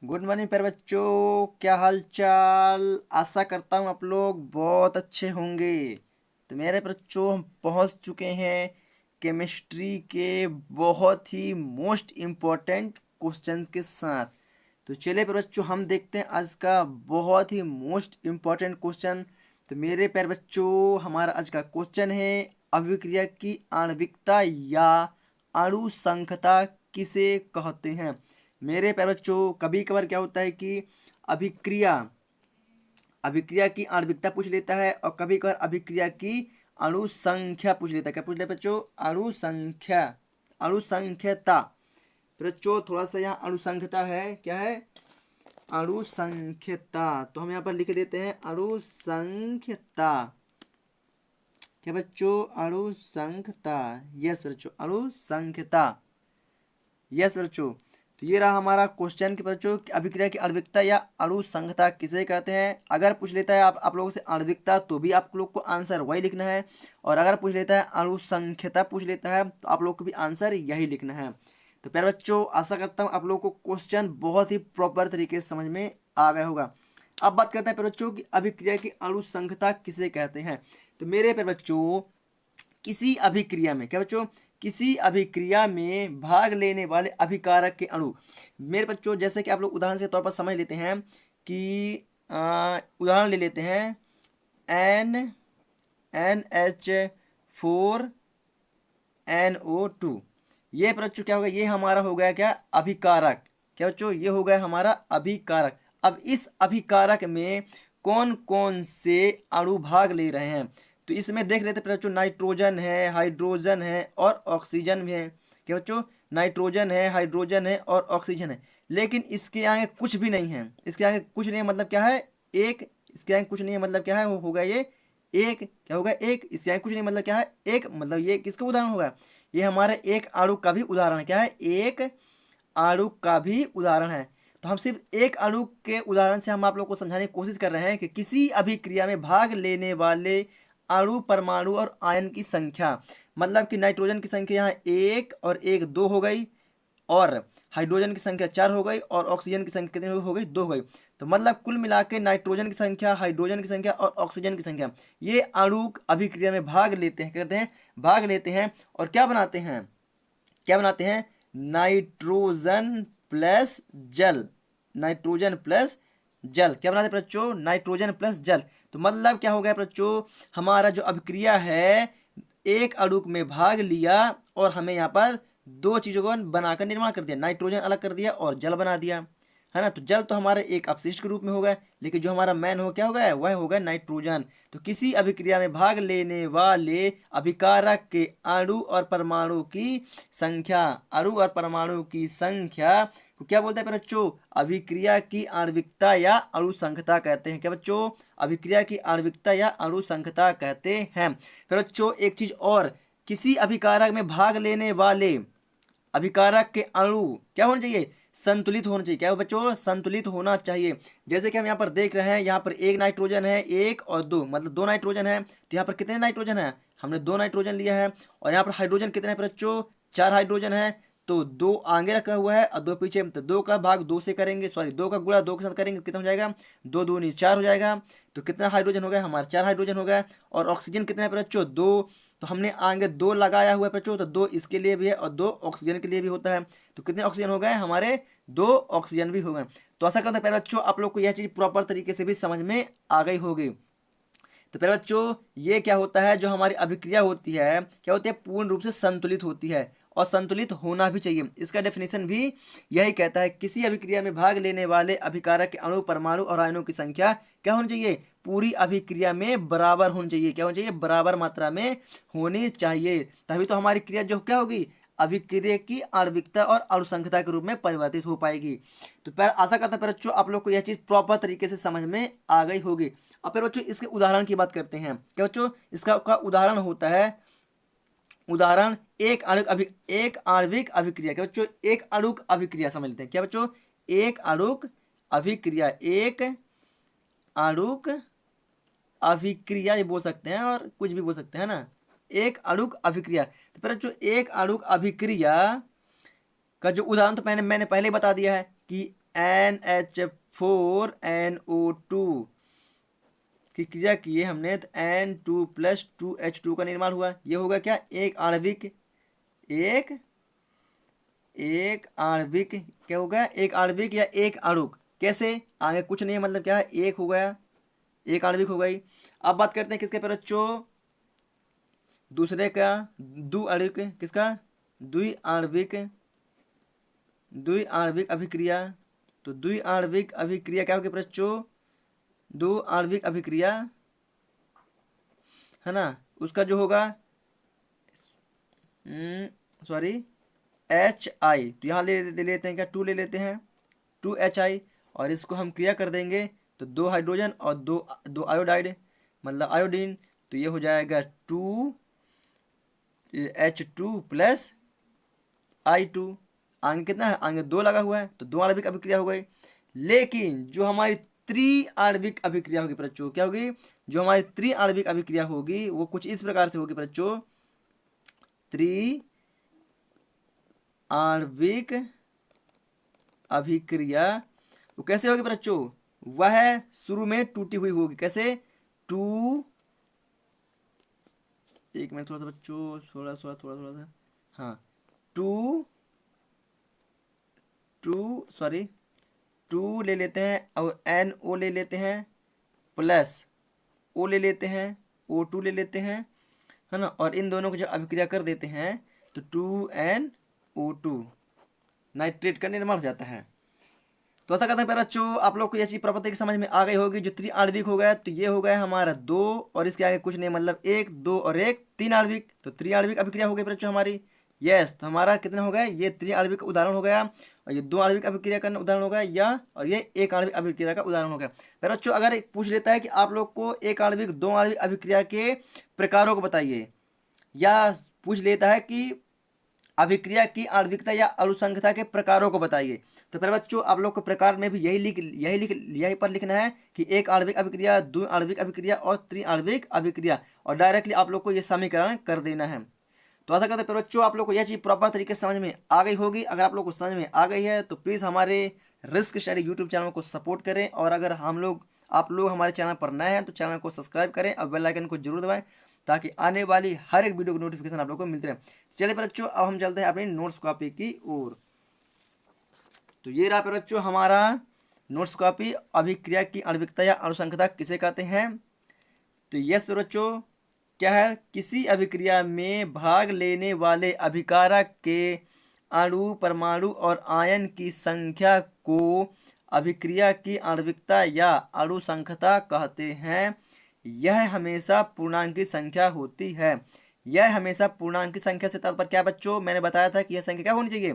Good morning प्यारे बच्चों, क्या हाल चाल। आशा करता हूँ आप लोग बहुत अच्छे होंगे। तो मेरे बच्चों, हम पहुँच चुके हैं केमिस्ट्री के बहुत ही मोस्ट इम्पोर्टेंट क्वेश्चन के साथ। तो चलिए प्यारे बच्चों, हम देखते हैं आज का बहुत ही मोस्ट इम्पोर्टेंट क्वेश्चन। तो मेरे प्यारे बच्चों, हमारा आज का क्वेश्चन है अभिक्रिया की आणविकता या अणुसंख्यता किसे कहते हैं। मेरे प्यारे बच्चों, कभी कभार क्या होता है कि अभिक्रिया अभिक्रिया की आणविकता पूछ लेता है और कभी कभार अभिक्रिया की अणु संख्या पूछ लेता है। क्या पूछ लेता है बच्चों? अणु संख्या, अणु संख्यता। तो बच्चों थोड़ा सा यहाँ अणु संख्यता है, क्या है? अणु संख्यता। तो हम यहाँ पर लिख देते हैं अणु संख्यता। क्या बच्चों? अणु संख्यता। यस बच्चों, अणु संख्यता। यस बच्चों, तो ये रहा हमारा क्वेश्चन कि बच्चों अभिक्रिया की आणविकता या अणुसंख्यता किसे कहते हैं। अगर पूछ लेता है आप लोगों से आणविकता, तो भी आप लोग को आंसर वही लिखना है। और अगर पूछ लेता है अणुसंख्यता पूछ लेता है, तो आप लोग को भी आंसर यही लिखना है। तो प्यारे बच्चों, आशा करता हूँ आप लोगों को क्वेश्चन बहुत ही प्रॉपर तरीके से समझ में आ गया होगा। अब बात करते हैं प्यारे बच्चों की अभिक्रिया की अणुसंख्यता किसे कहते हैं। तो मेरे प्यारे बच्चों, किसी अभिक्रिया में, क्या बच्चों? किसी अभिक्रिया में भाग लेने वाले अभिकारक के अणु। मेरे बच्चों, जैसे कि आप लोग उदाहरण के तौर पर समझ लेते हैं कि उदाहरण ले लेते हैं एन NH4NO2। ये बच्चों क्या होगा? ये हमारा हो गया क्या? अभिकारक। क्या बच्चों? ये हो गया हमारा अभिकारक। अब इस अभिकारक में कौन कौन से अणु भाग ले रहे हैं, तो इसमें देख लेते हैं बच्चों। नाइट्रोजन है, हाइड्रोजन है और ऑक्सीजन भी है। क्या बच्चों? नाइट्रोजन है, हाइड्रोजन है और ऑक्सीजन है। लेकिन इसके आगे कुछ भी नहीं है। इसके आगे कुछ नहीं है मतलब क्या है? एक। इसके आगे कुछ नहीं है मतलब क्या है? वो होगा ये एक। क्या होगा? एक। इसके आगे कुछ नहीं मतलब क्या है? एक। मतलब ये किसका उदाहरण होगा? ये हमारे एक अणु का भी उदाहरण है। क्या है? एक अणु का भी उदाहरण है। तो हम सिर्फ एक अणु के उदाहरण से हम आप लोग को समझाने की कोशिश कर रहे हैं कि किसी अभिक्रिया में भाग लेने वाले अणु, परमाणु और आयन की संख्या। मतलब कि नाइट्रोजन की संख्या यहाँ एक और एक दो हो गई, और हाइड्रोजन की संख्या चार हो गई, और ऑक्सीजन की संख्या कितनी हो गई? दो हो गई। तो मतलब कुल मिला के नाइट्रोजन की संख्या, हाइड्रोजन की संख्या और ऑक्सीजन की संख्या, ये अणु अभिक्रिया में भाग लेते हैं। कहते हैं भाग लेते हैं और क्या बनाते हैं? क्या बनाते हैं? नाइट्रोजन प्लस जल। नाइट्रोजन प्लस जल क्या बनाते हैं बच्चों? नाइट्रोजन प्लस जल। तो मतलब क्या हो गया बच्चों? हमारा जो अभिक्रिया है, एक अणु में भाग लिया और हमें यहाँ पर दो चीजों को बनाकर निर्माण कर दिया। नाइट्रोजन अलग कर दिया और जल बना दिया, है ना। तो जल तो हमारे एक अपशिष्ट के रूप में होगा, लेकिन जो हमारा मैन हो क्या होगा? वह होगा नाइट्रोजन। तो किसी अभिक्रिया में भाग लेने वाले अभिकारक के अणु और परमाणु की संख्या, अणु और परमाणु की संख्या को क्या बोलते हैं बच्चों? अभिक्रिया की आणविकता या अणुसंख्यता कहते हैं। क्या बच्चों? अभिक्रिया की आणविकता या अणुसंख्यता कहते हैं। फिर बच्चों एक चीज और, किसी अभिकारक में भाग लेने वाले अभिकारक के अणु क्या होना चाहिए? संतुलित होना चाहिए। क्या हो बच्चों? संतुलित होना चाहिए। जैसे कि हम यहाँ पर देख रहे हैं, यहाँ पर एक नाइट्रोजन है, एक और दो, मतलब दो नाइट्रोजन है। तो यहाँ पर कितने नाइट्रोजन है? हमने दो नाइट्रोजन लिया है। और यहाँ पर हाइड्रोजन कितने हैं बच्चों? चार हाइड्रोजन है। तो दो आगे रखा हुआ है और दो पीछे। तो दो का भाग दो से करेंगे, सॉरी दो का गुणा दो के साथ करेंगे, कितना हो जाएगा? दो दूनी चार हो जाएगा। तो कितना हाइड्रोजन हो गया? हमारा चार हाइड्रोजन हो गया। और ऑक्सीजन कितना है बच्चों? दो। तो हमने आगे दो लगाया हुआ है बच्चों, तो दो इसके लिए भी है और दो ऑक्सीजन के लिए भी होता है। तो कितने ऑक्सीजन हो गए? हमारे दो ऑक्सीजन भी हो गए। तो ऐसा करते हैं पहले बच्चों, आप लोग को यह चीज प्रॉपर तरीके से भी समझ में आ गई होगी। तो पहले बच्चों, ये क्या होता है? जो हमारी अभिक्रिया होती है, क्या होती है? पूर्ण रूप से संतुलित होती है और संतुलित होना भी चाहिए। इसका डेफिनेशन भी यही कहता है, किसी अभिक्रिया में भाग लेने वाले अभिकारक के अणु, परमाणु और आयनों की संख्या क्या होनी चाहिए? पूरी अभिक्रिया में बराबर होनी चाहिए। क्या होनी चाहिए? बराबर मात्रा में होनी चाहिए। तभी तो हमारी क्रिया जो क्या होगी? अभिक्रिया की आणविकता और अणुसंख्यता के रूप में परिवर्तित हो पाएगी। तो पर आशा करता हूं बच्चों आप लोग को यह चीज प्रॉपर तरीके से समझ में आ गई होगी। अब फिर बच्चों इसके उदाहरण की बात करते हैं। क्या बच्चों? इसका का उदाहरण होता है, उदाहरण एक आणविक अभिक्रिया। क्या बच्चों? एक अणुक अभिक्रिया समझ लेते हैं। क्या बच्चों? एक अणुक अभिक्रिया, एक अणुक अभिक्रिया ये बोल सकते हैं और कुछ भी बोल सकते हैं ना। एक अणुक अभिक्रिया। तो फिर बच्चों एक अणुक अभिक्रिया का जो उदाहरण तो मैंने पहले बता दिया है कि NH4NO2 की क्रिया किए हमने तो N2+2H2 का निर्माण हुआ। ये होगा क्या, एक आणविक क्या होगा, एक आणविक या एक अणुक। कैसे, आगे कुछ नहीं है, मतलब क्या है, एक हो गया, एक आणविक हो गई। अब बात करते हैं किसके पर बच्चों, दूसरे का, द्विआण्विक, किसका, द्विआण्विक अभिक्रिया। तो द्विआण्विक अभिक्रिया क्या होगी बच्चों, द्विआण्विक अभिक्रिया है ना, उसका जो होगा सॉरी HI, तो यहाँ ले लेते हैं क्या, 2 ले लेते हैं, 2HI, और इसको हम क्रिया कर देंगे तो 2 हाइड्रोजन और दो आयोडाइड मतलब आयोडीन, तो ये हो जाएगा 2H2+I2। आगे कितना है, आगे 2 लगा हुआ है, तो 2 आणविक अभिक्रिया हो गई। लेकिन जो हमारी त्रिआण्विक अभिक्रिया होगी बच्चों, क्या होगी, जो हमारी त्रिआण्विक अभिक्रिया होगी वो कुछ इस प्रकार से होगी बच्चों, त्रिआण्विक अभिक्रिया वो कैसे होगी बच्चों, वह शुरू में टूटी हुई होगी। कैसे, एक मिनट थोड़ा सा बच्चों, थोड़ा सा हाँ, टू ले लेते हैं और NO ले लेते हैं, प्लस O ले लेते हैं, O2 ले लेते हैं, है ना, और इन दोनों को जब अभिक्रिया कर देते हैं तो 2NO2 नाइट्रेट का निर्माण हो जाता है। तो ऐसा करते हैं बच्चों, आप लोग को ये चीज प्रॉपर तरीके समझ में आ गई होगी। जो त्रिआण्विक हो गया तो ये हो गया हमारा 2 और इसके आगे कुछ नहीं, मतलब 1 2 और 1 3 आणविक, तो त्रिआण्विक अभिक्रिया हो गई बच्चों हमारी। यस, तो हमारा कितना हो गया, ये त्रिआण्विक का उदाहरण हो गया, और ये 2 आणविक अभिक्रिया का उदाहरण हो गया, या और ये 1 आणविक अभिक्रिया का उदाहरण हो गया। फिर बच्चों अगर पूछ लेता है कि आप लोग को 1 आणविक 2 आणविक अभिक्रिया के प्रकारों को बताइए, या पूछ लेता है कि अभिक्रिया की आणविकता या अणुसंख्यता के प्रकारों को बताइए, तो फिर बच्चों आप लोग को प्रकार में भी यही पर लिखना है कि 1 आणविक अभिक्रिया, 2 आणविक अभिक्रिया और त्रिआण्विक अभिक्रिया, और डायरेक्टली आप लोग को ये समीकरण कर देना है। तो ऐसा करते हैं बच्चों, आप लोग को यह चीज़ प्रॉपर तरीके से समझ में आ गई होगी। अगर आप लोग को समझ में आ गई है तो प्लीज़ हमारे रिस्क स्टडी यूट्यूब चैनल को सपोर्ट करें, और अगर आप लोग हमारे चैनल पर नए हैं तो चैनल को सब्सक्राइब करें और बेल आइकन को जरूर दबाएं, ताकि आने वाली हर एक वीडियो की नोटिफिकेशन आप लोग को मिलते रहे। चलिए बच्चों, अब हम चलते हैं अपनी नोट्स कॉपी की ओर। तो ये रहा बच्चों हमारा नोट्स कॉपी, अभिक्रिया की आणविकता या अणुसंख्यता किसे कहते हैं। तो यस बच्चों, क्या है, किसी अभिक्रिया में भाग लेने वाले अभिकारक के अणु, परमाणु और आयन की संख्या को अभिक्रिया की आणविकता या अणुसंख्यता कहते हैं। यह हमेशा पूर्णांकी संख्या होती है। यह हमेशा पूर्णांकी संख्या से तात्पर्य क्या बच्चों, मैंने बताया था कि यह संख्या क्या होनी चाहिए,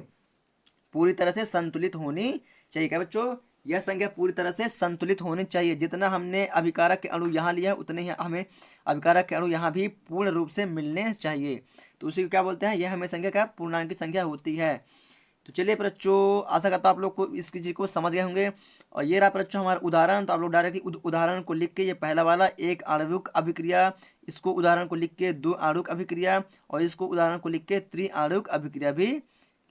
पूरी तरह से संतुलित होनी चाहिए। क्या बच्चों, यह संख्या पूरी तरह से संतुलित होनी चाहिए। जितना हमने अभिकारक के अणु यहाँ लिया है उतने ही हमें अभिकारक के अणु यहाँ भी पूर्ण रूप से मिलने चाहिए। तो उसी को क्या बोलते हैं, यह हमें संख्या क्या, पूर्णांक संख्या होती है। तो चलिए बच्चों, आशा करता हूँ आप लोग को इस चीज़ को समझ गए होंगे। और ये रहा बच्चों हमारा उदाहरण। तो आप लोग डायरेक्टली उदाहरण को लिख के, ये पहला वाला 1 आणविक अभिक्रिया, इसको उदाहरण को लिख के 2 आणविक अभिक्रिया, और इसको उदाहरण को लिख के त्रिआण्विक अभिक्रिया भी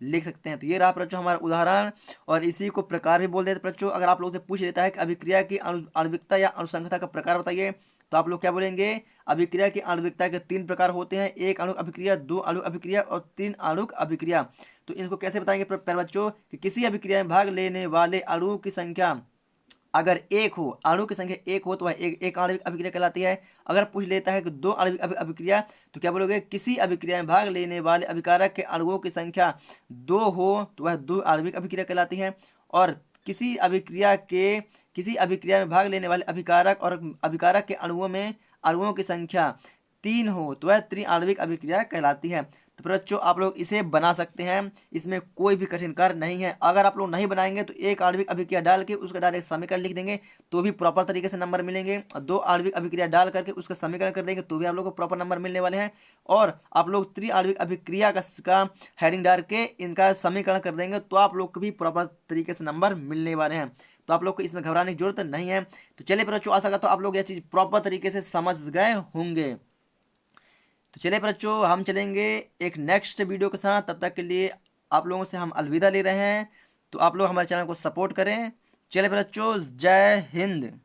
लिख सकते हैं। तो ये रहा बच्चों हमारा उदाहरण, और इसी को प्रकार भी बोल देते बच्चों। अगर आप लोगों से पूछ लेता है कि अभिक्रिया की आणविकता या अणुसंख्यता का प्रकार बताइए, तो आप लोग क्या बोलेंगे, अभिक्रिया की आणविकता के 3 प्रकार होते हैं, 1 आणविक अभिक्रिया, 2 आणविक अभिक्रिया और 3 आणविक अभिक्रिया। तो इनको कैसे बताएंगे प्यारे बच्चों, कि किसी अभिक्रिया में भाग लेने वाले अणु की संख्या अगर 1 हो, अणु की संख्या 1 हो तो वह एक आणविक अभिक्रिया कहलाती है। अगर पूछ लेता है कि 2 आणविक अभिक्रिया, तो क्या बोलोगे, किसी अभिक्रिया में भाग लेने वाले अभिकारक के अणुओं की संख्या 2 हो तो वह 2 आणविक अभिक्रिया कहलाती है। और किसी अभिक्रिया में भाग लेने वाले अभिकारक और अभिकारक के अणुओं की संख्या 3 हो तो वह त्रिआण्विक अभिक्रिया कहलाती है। तो बच्चों आप लोग इसे बना सकते हैं, इसमें कोई भी कठिन कार्य नहीं है। अगर आप लोग नहीं बनाएंगे तो 1 आणविक अभिक्रिया डाल के उसका डायरेक्ट समीकरण लिख देंगे तो भी प्रॉपर तरीके से नंबर मिलेंगे, और 2 आणविक अभिक्रिया डाल करके उसका समीकरण कर देंगे तो भी आप लोग को प्रॉपर नंबर मिलने वाले हैं। और आप लोग त्रिआण्विक अभिक्रिया का हेडिंग डाल के इनका समीकरण कर देंगे तो आप लोग को भी प्रॉपर तरीके से नंबर मिलने वाले हैं। तो आप लोग को इसमें घबराने की जरूरत नहीं है। तो चलिए बच्चों, आशा करता हूं आप लोग यह चीज़ प्रॉपर तरीके से समझ गए होंगे। तो चलिए बच्चों, हम चलेंगे एक नेक्स्ट वीडियो के साथ। तब तक के लिए आप लोगों से हम अलविदा ले रहे हैं। तो आप लोग हमारे चैनल को सपोर्ट करें। चलिए बच्चों, जय हिंद।